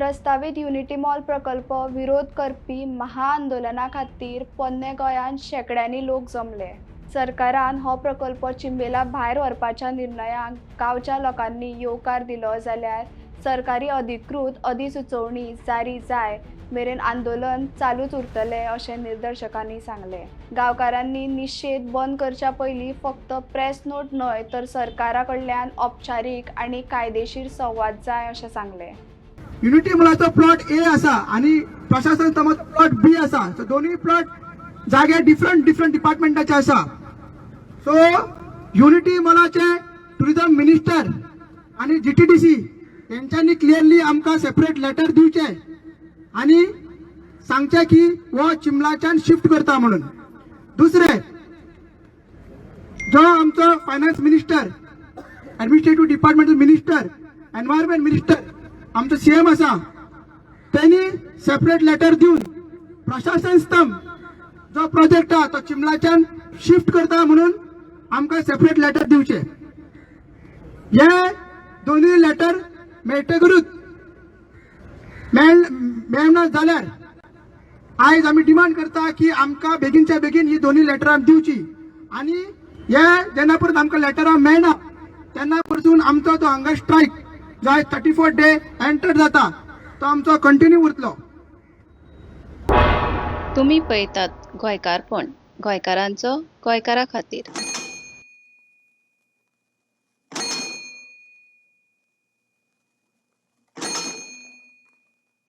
प्रस्तावित unity mall प्रकल्प विरोध करपी महाआंदोलना खातीर पोन्ने गोंयान शेकड्यांनी लोक जमले। सरकारान हो प्रकल्प चिंबेला भायर व्हरपाच्या निर्णयाक गांवच्या लोकांनी येवकार दिलो जाल्यार सरकारी अधिकृत अधिसुचोवणी जारी जाय मेरेन आंदोलन चालूच उरतले अशें निदर्शकांनी सांगले। गांवकारांनी निशेध बंद करच्या पयलीं फक्त प्रेस नोट न्हय तर सरकारा कडल्यान औपचारीक आनी कायदेशीर संवाद जाय अशें सांगले। युनिटी मॉलाचो प्लॉट ए आसा आणि प्रशासन समाजो प्लॉट बी आसा। सो दोन्ही प्लॉट जागे डिफरंट डिपार्टमेंटाचे आसा। सो युनिटी मॉलाचे टुरिझम मिनिस्टर आणि जीटीडीसी यांच्यानी क्लिअरली आमकां सेपरेट लेटर दिवचे आणि सांगचे की वो चिमलाच्यान शिफ्ट करता म्हणून। दुसरे जो आमचो finance minister, administrative department minister, environment minister आमचो सीएम आसा त्यांनी सेपरेट लेटर दिवन प्रशासन स्तंभ जो प्रोजेक्ट हा तो चिमलाच्यान शिफ्ट करता म्हणून आमकां सेपरेट लेटर दिवचे। हे दोन्ही लेटर मेळटकूच मेळना जाल्यार आयज आमी डिमांड करता की आमकां बेगीनच्या बेगीन ही दोन्ही लेटरां दिवची आणि हे जेन्ना परत आमकां लेटरां मेळना तेन्ना परतून आमचो तो हांगा स्ट्रायक जो 34 डे एंटर जाता तो आमचो कंटिन्यू उरतलो। तुम्ही पळयतात गोंयकारपण, गोंयकारांचो गोंयकारा खातीर।